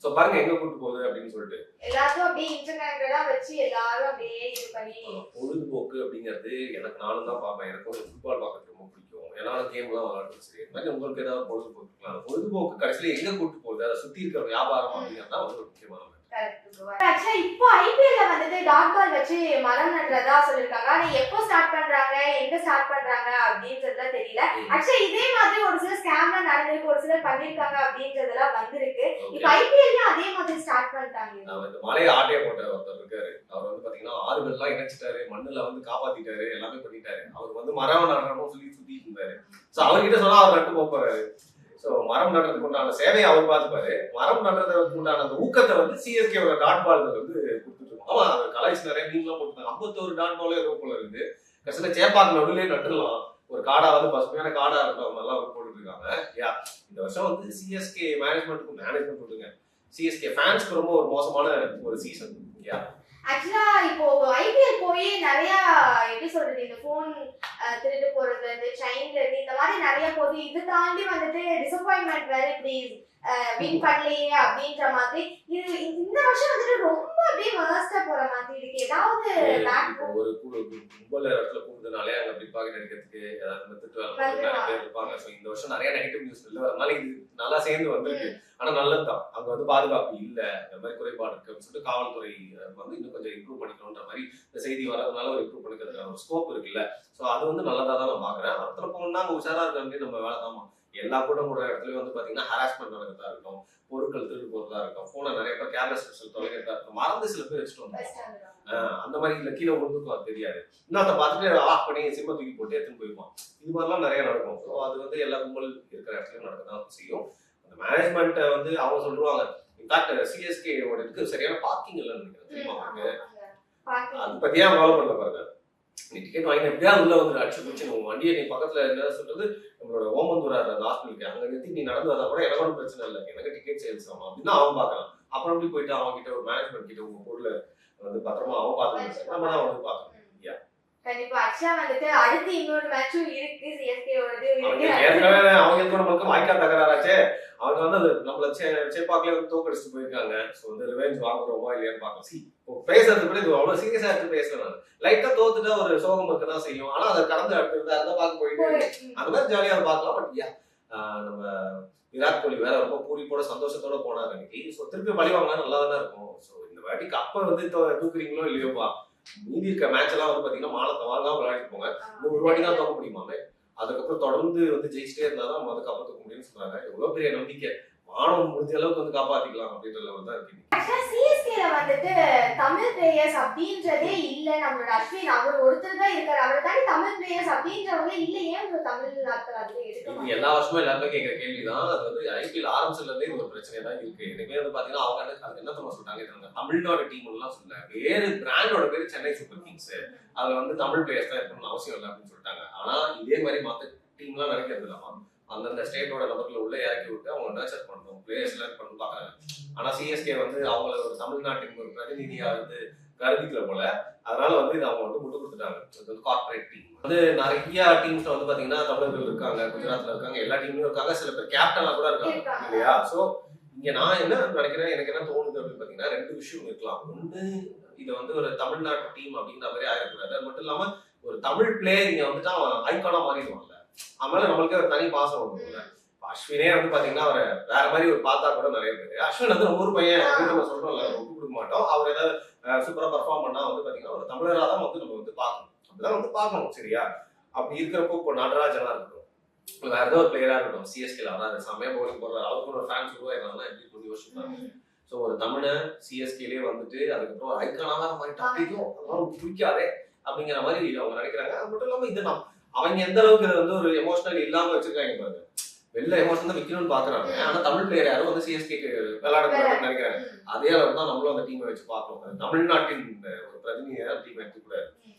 சோ பாருங்க எங்க கூட்டு போகுது அப்படின்னு சொல்லிட்டு எல்லாரும் அப்படியே இன்டர்நெட்டா வச்சு எல்லாரும் அப்படியே இது பண்ணி பொழுதுபோக்கு அப்படிங்கிறது எனக்கு நானும் தான் பார்ப்பேன். எனக்கு ஒரு ஃபுட்பால் பார்க்கறது ரொம்ப பிடிக்கும். என்னாலும் கேம்லாம் விளையாடுறது சரி. இந்த மாதிரி உங்களுக்கு ஏதாவது பொழுதுபோக்கு இருக்கலாம். பொழுதுபோக்கு கடைசியில எங்க கூட்டு போகுது, அதை சுத்தி இருக்கிற வியாபாரம் அப்படிங்கிறது தான் வந்து ஒரு முக்கியமான. இப்போ ஐபிஎல்ல வந்துட்டு டாட் பால் வச்சு மரம் நடுறதா சொல்லிருக்காங்க. ஆனா எப்போ ஸ்டார்ட் பண்றாங்க, எங்க ஸ்டார்ட் பண்றாங்க அப்படின்றதுல தெரியல. ஆக்சுவலி இதே மாதிரி ஒரு சில ஸ்கேம்லாம் நடந்திருக்கு, ஒரு சிலர் பண்ணிருக்காங்க அப்படின்றதெல்லாம் வந்திருக்கு. இப்போ ஐபிஎல்ல அதே மாதிரி ஸ்டார்ட் பண்ணிட்டாங்க. இந்த மலையை ஆட்டைய போட்ட ஒருத்தர் இருக்காரு. அவர் வந்து பாத்தீங்கன்னா ஆறுகள்லாம் இணைச்சிட்டாரு, மண்ணுல வந்து காப்பாத்திட்டாரு, எல்லாமே பண்ணிட்டாரு. அவர் வந்து மரம் நடணும் சொல்லி சுத்திட்டு இருந்தாரு. சோ அவர்கிட்ட சொன்னா அவர் நட்டு போறாரு. சோ மரம் நடுறதுக்கு உண்டான சேவையை அவர் பார்த்துப்பாரு. மரம் நடுறதுக்கு உண்டான அந்த ஊக்கத்தை வந்து சிஎஸ்கேவோட டாட் பால்கள் வந்து கொடுத்துட்டு இருக்கோம். ஆமா கலாய்ச்சி நிறைய மீன்லாம் போட்டுருக்காங்க. 51 டாட் பாலே போல இருக்கு. கடைசியில சேப்பாக்கு நடுவிலே நட்டுலாம் ஒரு காடா வந்து பசுமையான காடா இருக்கிற மாதிரிலாம் வந்து போட்டுட்டு இருக்காங்க. யா இந்த வருஷம் வந்து சிஎஸ்கே மேனேஜ்மெண்ட் சொல்லுங்க, சிஎஸ்கே ஃபேன்ஸ்க்கு ரொம்ப ஒரு மோசமான ஒரு சீசன். யா ஆக்சுவலா இப்போ ஐபிஎல் போய் நிறைய எப்படி சொல்றது, இந்த போன் திருட்டு போறது, இந்த செயின்ல இருந்து இந்த மாதிரி நிறைய போது. இது தாண்டி வந்துட்டு டிசப்பாயின்மெண்ட் வேற, இப்படி வின் பண்ணலையே அப்படின்ற மாதிரி. இது இந்த வருஷம் வந்துட்டு ரொம்ப அப்படியே வர்ஸ்டா போற மாதிரி இருக்கு. ஏதாவது ஒரு கும்பல் இடத்துல கூடுதனாலே அங்க பிக் பாக்கெட் அடிக்கிறதுக்கு ஏதாவது நிறைய பேர் இருப்பாங்க. ஸோ இந்த வருஷம் நிறைய நெகட்டிவ் நியூஸ் இல்லை, அதனால இது நல்லா சேர்ந்து வந்திருக்கு. ஆனா நல்லதுதான், அங்க வந்து பாதுகாப்பு இல்ல, இந்த மாதிரி குறைபாடு இருக்கு அப்படின்னு சொல்லிட்டு காவல்துறை வந்து இன்னும் கொஞ்சம் இம்ப்ரூவ் பண்ணிக்கணும்ன்ற மாதிரி இந்த செய்தி வரதுனால ஒரு இம்ப்ரூவ் பண்ணிக்கிறதுக்கான ஒரு ஸ்கோப் இருக்குல்ல. ஸோ அது வந்து நல்லதா தான் நான் பாக்குறேன். இடத்துல போகணும்னா அங்க உஷாரா இருக்க வேண்டிய நம்ம வேலை தாமா. எல்லா கூட்டம் கூட இடத்துலயும் வந்து பாத்தீங்கன்னா ஹராஸ்மெண்ட் நடக்கிறதா இருக்கும், பொருட்கள் திருடு போறதா இருக்கும், போனை நிறைய பேர் கேர்லெஸ் தொலைக்கிறதா இருக்கும், மறந்து சில பேர் வச்சுட்டு வந்துருவாங்க. அந்த மாதிரி இல்ல கீழே விழுந்துக்கும் அது தெரியாது, இன்னொருத்த பார்த்துட்டு ஆஃப் பண்ணி சிம்ம தூக்கி போட்டு எடுத்துன்னு போயிருப்பான். இது மாதிரிலாம் நிறைய நடக்கும். ஸோ அது வந்து எல்லா கும்பல் இருக்கிற இடத்துலயும் நடக்கதான் செய்யும். அந்த மேனேஜ்மெண்ட் வந்து அவங்க சொல்லுவாங்க. இன்ஃபேக்ட் சிஎஸ்கேவோட இதுக்கு சரியான பார்க்கிங் இல்லைன்னு நினைக்கிறேன். தெரியுமா? அது பத்தியா ஃபாலோ பண்ண பாருங்க. நீ டிக்கெட் வாங்கி எப்படியாவது உள்ள வந்து அடிச்சு பிடிச்சு உங்க வண்டியை நீ பக்கத்துல என்ன சொல்றது நம்மளோட ஓமந்தூரா அந்த ஹாஸ்பிட்டலுக்கு அங்க நிறுத்தி நீ நடந்து வந்தா கூட எனக்கு ஒன்றும் பிரச்சனை இல்லை, எனக்கு டிக்கெட் சேல்ஸ் ஆகணும் அப்படின்னு அவன் பாக்கலாம். அப்புறம் எப்படி போயிட்டு அவங்க கிட்ட ஒரு மேனேஜ்மெண்ட் கிட்ட உங்க பொருளை வந்து பத்திரமா அவன் பார்த்து நம்ம தான் வந்து பார்க்கணும். கண்டிப்பா ஆக்சுவலா வந்துட்டு அடுத்து இன்னொரு மேட்சும் இருக்கு சிஎஸ்கேவோடது. ஏற்கனவே அவங்க நமக்கு வாய்க்கா தகராறாச்சே. அவங்க வந்து நம்மள சேப்பாக்கிலே வந்து தோக்கடிச்சுட்டு போயிருக்காங்க. ஸோ வந்து ரிவெஞ்ச் வாங்குறோமா இல்லையான்னு பார்க்கலாம். பேசுறது கூட இது அவ்வளவு சீரியஸா எடுத்து பேசல. நான் லைட்டா தோத்துட்டா ஒரு சோகம் இருக்கதான் செய்யும். ஆனா அதை கடந்து அடுத்து அதை பார்க்க போயிட்டு அந்த மாதிரி ஜாலியா பார்க்கலாம். பட் நம்ம விராட் கோலி வேற ரொம்ப பூரிப்போட சந்தோஷத்தோட போனாங்க அன்னைக்கு. ஸோ திருப்பி பழி வாங்கினா நல்லா தானே இருக்கும். ஸோ இந்த வாட்டிக்கு அப்ப வந்து தூக்குறீங்களோ இல்லையோப்பா, மீதி இருக்க மேட்ச் எல்லாம் வந்து பாத்தீங்கன்னா மானத்தை வாங்காம விளையாடிட்டு போங்க. 100 வாட்டி தான் தோக்க முடியுமாமே. அதுக்கப்புறம் தொடர்ந்து வந்து ஜெயிச்சிட்டே இருந்தாதான் நம்ம வந்து காப்பாற்ற முடியும்னு சொல்றாங்க. எவ்வளவு பெரிய நம்பிக்கை, மாணவன் முடிஞ்ச அளவுக்கு வந்து காப்பாத்திக்கலாம் அப்படின்ற லெவல் தான் இருக்கு. சிஎஸ்கேல வந்துட்டு தமிழ் பிளேயர்ஸ் அப்படின்றதே இல்ல. நம்மளோட அஸ்வின் அவர் ஒருத்தர் தான் இருக்காரு. அவரை தாண்டி தமிழ் பிளேயர்ஸ் அப்படின்றவங்க இல்ல. ஏன் தமிழ் நாட்கள் அதுல எடுக்க எல்லா வருஷமும் எல்லாருமே கேட்கிற கேள்விதான். அது வந்து ஐபிஎல் ஆரம்பிச்சதுல இருந்தே இது ஒரு பிரச்சனை தான் இருக்கு. எனக்குமே வந்து பாத்தீங்கன்னா அவங்க அது என்ன தெரியுமா சொல்றாங்க, தமிழ்நாடு டீம் எல்லாம் சொல்ல வேறு பிராண்டோட பேரு சென்னை சூப்பர் கிங்ஸ், அதுல வந்து தமிழ் பிளேயர்ஸ் தான் இருக்கணும்னு அவசியம் இல்லை அப்படின்னு சொல்லிட்டாங்க. ஆனா இதே மாதிரி மத்த டீம் எல்லாம் நினைக்கிறது இல்லாம அந்தந்த ஸ்டேட்டோட நபர்களை உள்ள இறக்கி விட்டு அவங்க நர்ச்சர் பண்ணணும், பிளேயர்ஸ் எல்லாம் பண்ணணும் பாக்குறாங்க. ஆனா சிஎஸ்கே வந்து அவங்கள ஒரு தமிழ்நாட்டின் ஒரு பிரதிநிதியா வந்து கருதிக்கல போல. அதனால வந்து இது அவங்க வந்து முட்டு கொடுத்துட்டாங்க. இது வந்து கார்பரேட் டீம் வந்து நிறைய டீம்ஸ்ல வந்து பாத்தீங்கன்னா தமிழர்கள் இருக்காங்க, குஜராத்ல இருக்காங்க, எல்லா டீம்லயும் இருக்காங்க, சில பேர் கேப்டனா கூட இருக்காங்க இல்லையா? சோ இங்க நான் என்ன நினைக்கிறேன், எனக்கு என்ன தோணுது அப்படின்னு பாத்தீங்கன்னா ரெண்டு விஷயம் இருக்கலாம். ஒண்ணு, இது வந்து ஒரு தமிழ்நாட்டு டீம் அப்படிங்கிற மாதிரி ஆயிடக்கூடாது. அது மட்டும் இல்லாம ஒரு தமிழ் பிளேயர் இங்க வந்துட்டு அவன் ஐகானா மாறிடுவான்ல, அதனால நம்மளுக்கு ஒரு தனி பாசம் ஒன்று. அஸ்வினே வந்து பாத்தீங்கன்னா அவரை வேற மாதிரி ஒரு பார்த்தா கூட நிறைய பேர் அஸ்வின் வந்து நம்ம ஊர் பையன் அப்படின்னு நம்ம சொல்றோம்ல, ஒப்பு கொடுக்க மாட்டோம். அவர் ஏதாவது சூப்பரா பர்ஃபார்ம் பண்ணா வந்து பாத்தீங்கன்னா ஒரு தமிழரா தான் வந்து நம்ம வந்து பார்க்கணும், அப்படிதான் வந்து பார்க்கணும் சரியா? அப்படி இருக்கிறப்போ இப்போ நடராஜனா இருக்கட்டும், வேற ஏதோ ஒரு பிளேயரா இருக்கட்டும், சிஎஸ்கேல வராது செம்மையா போலிங் போடுறாரு, அவருக்கு ஒரு ஃபேன்ஸ் உருவாயிருந்தாங்கன்னா எப்படி கொஞ்சம் யோசிச்சுப்பாங்க. ஸோ ஒரு தமிழன் சிஎஸ்கேலேயே வந்துட்டு அதுக்கப்புறம் ஐக்கானாக மாதிரி டப்பிக்கும் அதெல்லாம் பிடிக்காதே அப்படிங்கிற மாதிரி அவங்க நினைக்கிறாங்க. அது மட்டும் இல்லாம இது அவங்க எந்த அளவுக்கு இதை வந்து ஒரு எமோஷனல் இல்லாம வச்சிருக்காங்க பாருங்க. வெளில எமோஷன் தான் விற்கணும்னு பாக்குறாங்க, ஆனா தமிழ் பிளேயர் யாரும் வந்து சிஎஸ்கேக்கு விளையாடக்கூடாதுன்னு நினைக்கிறாங்க. அதே அளவுக்கு தான் நம்மளும் அந்த டீமை வச்சு பார்க்கணும். தமிழ்நாட்டின் ஒரு பிரதிநிதியா டீம் எடுத்துக்கூடாது.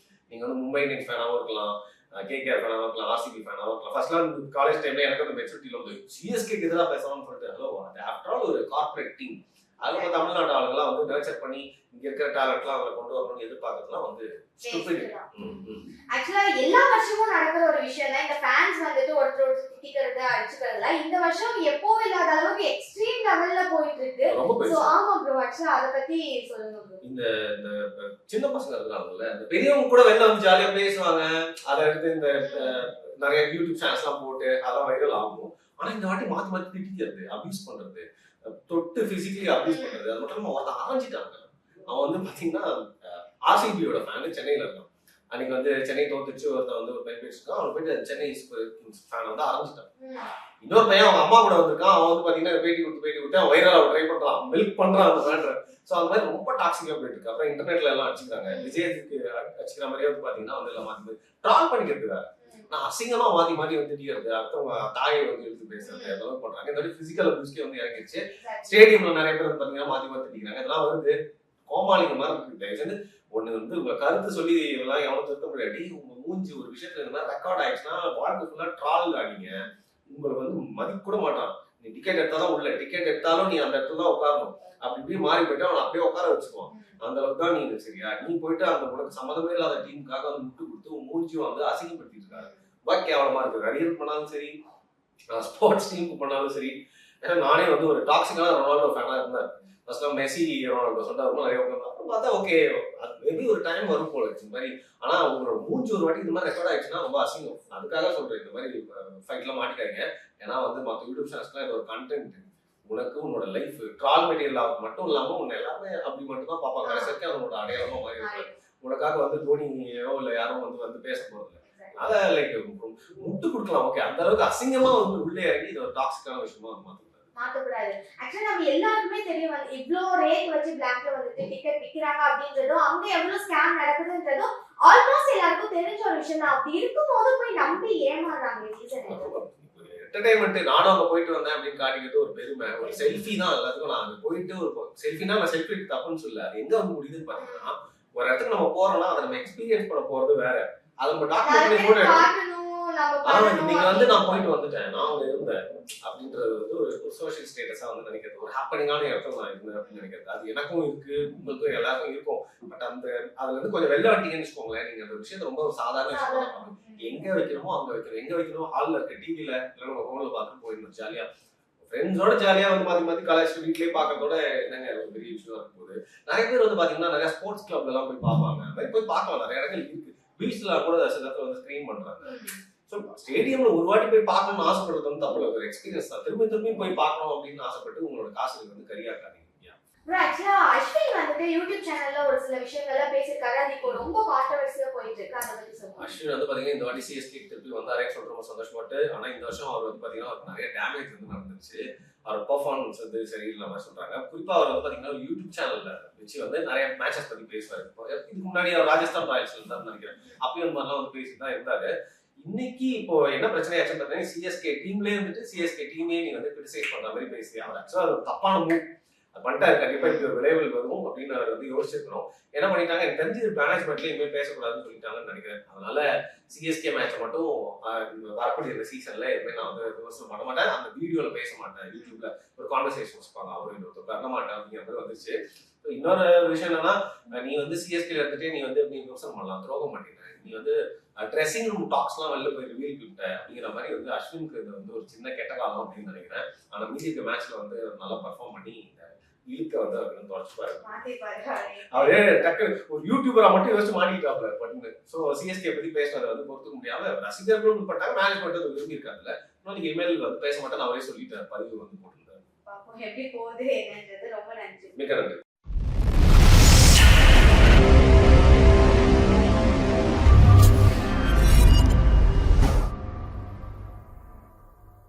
நீங்க வந்து மும்பை இந்தியன்ஸ் ஃபேனாவும் இருக்கலாம், கேகேஆர் ஃபேனாவும் இருக்கலாம், ஆர்சிபி ஃபேனாவும் இருக்கலாம். ஃபர்ஸ்ட்லாம் காலேஜ் டைம்ல எனக்கு அந்த மெச்சூரிட்டியில வந்து சிஎஸ்கேக்கு எதிராக பேசணும்னு சொல்லிட்டு ஹலோ ஆஃப்டர் ஆல் ஒரு கார்பரேட் டீம், அதுக்கு தமிழ்நாட்டு ஆளுங்கெல்லாம் வந்து நர்ச்சர் பண்ணி இங்க இருக்கிற டேலண்ட்லாம் அவங்களை கொண்டு வரணும்னு எதிர்பார்க்கறதுலாம் வந்து ஆக்சுவலா எல்லா வருஷமும் நடக்கிற ஒரு விஷயம் தான். இந்த ஃபேன்ஸ் வந்துட்டு ஒருத்தர் திட்டிக்கிறது அடிச்சுக்கிறதுல இந்த வருஷம் எப்பவும் இல்லாத அளவுக்கு எக்ஸ்ட்ரீம் லெவல்ல போயிட்டு இருக்கு. சோ ஆமா ப்ரோ, ஆக்சுவலா அத பத்தி சொல்லுங்க ப்ரோ. இந்த சின்ன பசங்க இருக்காங்கல்ல, இந்த பெரியவங்க கூட வெளில வந்து ஜாலியா பேசுவாங்க, அதை எடுத்து இந்த நிறைய யூடியூப் சேனல்ஸ் எல்லாம் போட்டு அதெல்லாம் வைரல் ஆகும். ஆனா இந்த வாட்டி மாத்தி மாத்தி திட்டிக்கிறது, அபியூஸ் பண்றது, தொட்டு பிசிக்கலி அபியூஸ் பண்றது, அது மட்டும் இல்லாம ஒருத்தன் ஆரம்பிச்சிட்டாங்க. அவன் வந்து பாத்தீங்கன்னா ஆர்சிபியோட ஃபேன், சென்னையில இருக்கான். அன்னைக்கு வந்து சென்னை தோத்துச்சு, ஒருத்தன் வந்து ஒரு பையன் பேசிருக்கான், அவன் போயிட்டு சென்னை ஃபேன் வந்து ஆரம்பிச்சிட்டான். இன்னொரு பையன் அவங்க அம்மா கூட வந்திருக்கான், அவன் வந்து பாத்தீங்கன்னா பேட்டி கொடுத்து அவன் வைரலா ட்ரை பண்றான், மில்க் பண்றான் அந்த மேட்டர். ஸோ அந்த மாதிரி ரொம்ப டாக்ஸிக்கா போயிட்டு இருக்கு. அப்புறம் இன்டர்நெட்ல எல்லாம் அடிச்சுக்கிறாங்க, விஜய்க்கு அடிச்சுக்கிற மாதிரியே வந்து பாத்தீங்கன்னா வந்து எல்லாம் மாத்தி ட்ரால் பண்ணிக்கிறதுக்காக நான் அசிங்கமா மாத்தி மாத்தி வந்து திட்டிக்கிறது, அடுத்தவங்க தாயை வந்து எடுத்து பேசுறது, அதெல்லாம் பண்றாங்க. இந்த மாதிரி பிசிக்கல் அபியூஸ்க்கே வந்து இறங்கிடுச்சு. ஸ்டேடியம்ல நிறைய பேர் வந்து பாத்தீங்கன்னா மாத்தி மாத்தி திட்டிக்கிறாங்க. இதெல்லாம் வந்து கோமாளிங்க மாதிரி இருக்கு. தயவுசெய்து ஒண்ணு வந்து உங்க கருத்து சொல்லி எல்லாம் எவனும் திருத்த முடியாது. உங்க மூஞ்சி ஒரு விஷயத்துல இந்த மாதிரி ரெக்கார்ட் ஆயிடுச்சுன்னா வாழ்க்கை ஃபுல்லா ட்ரால் ஆனீங்க, உங்களுக்கு வந்து மதிக்க கூட மாட்டான். நீ டிக்கெட் எடுத்தாலும் உள்ள, டிக்கெட் எடுத்தாலும் நீ அந்த இடத்துல தான் உட்காரணும், அப்படி இப்படி மாறி போயிட்டு அவனை அப்படியே உட்கார வச்சுக்குவான். அந்த அளவுக்கு தான் நீங்க சரியா? நீ போயிட்டு அந்த உனக்கு சம்மந்தமே இல்லாத டீமுக்காக வந்து முட்டு கொடுத்து உன் மூஞ்சியும் வந்து அசிங்கப்படுத்திட்டு இருக்காரு. ரொம்ப கேவலமா இருக்கு. நடிகர் பண்ணாலும் சரி, ஸ்போர்ட்ஸ் டீமுக்கு பண்ணாலும் சரி. ஏன்னா நானே வந்து ஒரு டாக்ஸிக்கான ரொனால்டோ ஃபேனா இருந்தேன். ஃபர்ஸ்ட்லாம் மெஸ்ஸி ரொனால்டோ சொன்னா ரொம்ப நிறைய பார்த்தா ஓகே, மேபி ஒரு டைம் வரும் போல இந்த மாதிரி. ஆனா உங்களோட மூஞ்சி ஒரு வாட்டி இந்த மாதிரி ரெக்கார்ட் ஆயிடுச்சுன்னா ரொம்ப அசிங்கம். அதுக்காக சொல்றேன், இந்த மாதிரி ஃபைட்லாம் மாட்டிக்காதீங்க. ஏன்னா வந்து மற்ற யூடியூப் சேனல்ஸ்லாம் இது ஒரு கண்டென்ட், உனக்கு உன்னோட லைஃப் ட்ரால் மெட்டீரியல் மட்டும் இல்லாம உன்னை எல்லாமே அப்படி மட்டும் தான் பார்ப்பாங்க. கடைசிக்கு அவனோட அடையாளமா மாறி இருக்காரு. உனக்காக வந்து தோனியோ இல்ல யாரும் வந்து பேச போறது. அதை லைக் முட்டு கொடுக்கலாம், ஓகே. அந்த அளவுக்கு அசிங்கமா வந்து உள்ளே இறங்கி இது ஒரு டாக்ஸிக்கான விஷயமா மாத்தக்கூடாது. ஆக்சுவலா நம்ம எல்லாருக்குமே தெரியும் வந்து இவ்ளோ ரேட் வச்சு பிளாக்ல வந்துட்டு டிக்கெட் விக்கிறாங்க அப்படின்றதும், அங்க எவ்வளவு ஸ்கேம் நடக்குதுன்றதும் ஆல்மோஸ்ட் எல்லாருக்கும் தெரிஞ்ச ஒரு விஷயம் தான். அப்படி இருக்கும்போது போய் நம்பி ஏமாறாங்க. என்டர்டைன்மெண்ட். நானும் அங்க போயிட்டு வந்தேன் அப்படின்னு காட்டிக்கிட்டு ஒரு பெருமை, ஒரு செல்ஃபி தான் எல்லாத்துக்கும். நான் அங்க போயிட்டு ஒரு செல்ஃபினா நான் செல்ஃபி தப்புன்னு சொல்ல, அது எங்க வந்து முடியுதுன்னு பாத்தீங்கன்னா, ஒரு இடத்துக்கு நம்ம போறோம்னா அதை நம்ம எக்ஸ்பீரியன்ஸ் பண்ண போறது வேற, அதை நம்ம டாக்குமெண்ட் கூட இன்னைக்கு வந்து நான் போயிட்டு வந்துட்டேன், நான் அங்க இருந்தேன் அப்படின்றது வந்து ஒரு சோஷியல் ஸ்டேட்டஸா வந்து நினைக்கிறது, ஒரு ஹாப்பனிங்கான இடத்துல நான் இருந்தேன் அப்படின்னு நினைக்கிறது. அது எனக்கும் இருக்கு, உங்களுக்கும் எல்லாருக்கும் இருக்கும். பட் அந்த அதுல இருந்து கொஞ்சம் வெளில வட்டீங்கன்னு வச்சுக்கோங்களேன், நீங்க அந்த விஷயத்த ரொம்ப ஒரு சாதாரண விஷயம். எங்க வைக்கணுமோ அங்க வைக்கணும், எங்க வைக்கணும் ஹால்ல இருக்க டிவில இல்ல நம்ம போன்ல பார்த்துட்டு போயிடணும் ஜாலியா. ஃப்ரெண்ட்ஸோட ஜாலியா வந்து மாத்தி மாத்தி கலாய்ச்சி வீட்லயே பாக்கிறதோட என்னங்க ஒரு பெரிய விஷயம் இருக்கும் போது நிறைய பேர் வந்து பாத்தீங்கன்னா நிறைய ஸ்போர்ட்ஸ் கிளப்ல எல்லாம் போய் பார்ப்பாங்க. அந்த மாதிரி போய் பார்க்கலாம், நிறைய இடங்கள் இருக்கு. பீச்ல கூட சில இடத்துல வந்து ஸ்கிரீன் பண்றாங்க. ஸ்டேடியம்ல ஒரு வாட்டி போய் பார்க்கணும்னு ஆசைப்படுறது வந்து தப்பு, ஒரு எக்ஸ்பீரியன்ஸ் தான். திரும்பி போய் பார்க்கணும் அப்படின்னு ஆசைப்பட்டு உங்களோட காசுக்கு வந்து கரியாக்காதீங்க. ஆக்சுவலா அஸ்வின் வந்துட்டு யூடியூப் சேனல்ல ஒரு சில விஷயங்கள்லாம் பேசியிருக்காரு, அது இப்போ ரொம்ப கான்ட்ரோவர்சியா போயிட்டு இருக்கு. அதை பத்தி சொல்லுங்க. அஸ்வின் வந்து பாத்தீங்கன்னா இந்த வாட்டி சிஎஸ்கே திருப்பி வந்தாரே சொல்ற ரொம்ப சந்தோஷப்பட்டு. ஆனா இந்த வருஷம் அவர் வந்து பாத்தீங்கன்னா அவருக்கு நிறைய டேமேஜ் வந்து நடந்துச்சு. அவர் பெர்ஃபார்மன்ஸ் வந்து சரியில்லை மாதிரி சொல்றாங்க. குறிப்பா அவர் வந்து பாத்தீங்கன்னா யூடியூப் சேனல்ல வச்சு வந்து நிறைய மேட்சஸ் பத்தி பேசுவாரு. இதுக்கு முன்னாடி அவர் ராஜஸ்தான் ராயல்ஸ்ல இருந்தாருன்னு நினைக்கிறேன். அப்பயும் இந்த மாதிரிலாம் வந்து பேசிட்டு தான் இருந்தாரு. இன்னைக்கு இப்போ என்ன பிரச்சனை ஆச்சுன்னு பார்த்தீங்கன்னா சிஎஸ்கே டீம்லேயே இருந்துட்டு சிஎஸ்கே டீமே நீ வந்து கிரிட்டிசைஸ் பண்ற மாதிரி பேசி அவர் ஆக்சுவலாக ஒரு தப்பான மூவ் பண்ணிட்டாரு. கண்டிப்பா இப்படி ஒரு விளைவுகள் வரும் அப்படின்னு அவர் வந்து யோசிச்சிருக்கணும். என்ன பண்ணிட்டாங்க, எனக்கு தெரிஞ்சு மேனேஜ்மெண்ட்ல இனிமேல் பேசக்கூடாதுன்னு சொல்லிட்டாங்கன்னு நினைக்கிறேன். அதனால சிஎஸ்கே மேட்சை மட்டும் வரக்கூடிய இந்த சீசன்ல எதுவுமே நான் வந்து விமர்சனம் பண்ண மாட்டேன். அந்த வீடியோல பேச மாட்டேன். யூடியூப்ல ஒரு கான்வர்சேஷன் வச்சுப்பாங்க, அவரும் இன்னொருத்தர் பண்ண மாட்டேன் அப்படிங்கிற மாதிரி வந்துச்சு. இன்னொரு விஷயம் என்னன்னா, நீ வந்து சிஎஸ்கேல இருந்துட்டு நீ வந்து எப்படி விமர்சனம் பண்ணலாம், துரோகம் பண்ணிட்டேன். நீ வந்து ட்ரெஸ்ஸிங் ரூம் டாக்ஸ்லாம் வெளில போய் ரிவீல் பண்ணிட்ட அப்படிங்கிற மாதிரி வந்து அஸ்வினுக்கு இது வந்து ஒரு சின்ன கெட்ட காலம் அப்படின்னு நினைக்கிறேன். ஆனா மீதி இருக்க மேட்ச்ல வந்து நல்லா பர்ஃபார்ம் பண்ணி இழுக்க வந்து அவர் வந்து தொடச்சுப்பாரு. அவரே டக்கு ஒரு யூடியூபரா மட்டும் யோசிச்சு மாட்டிக்கிட்டாப்ல பட்டுன்னு. ஸோ சிஎஸ்கே பத்தி பேசுறதை வந்து பொறுத்துக்க முடியாம ரசிகர்களும் பட்டாங்க, மேனேஜ்மெண்ட் விரும்பி இருக்காங்கல்ல. இன்னும் இனிமேல் வந்து பேச மாட்டேன்னு அவரே சொல்லிட்டாரு, பதிவு வந்து போட்டிருந்தாரு. எப்படி போகுது என்னன்றது ரொம்ப நன்றி. மிக்க நன்றி.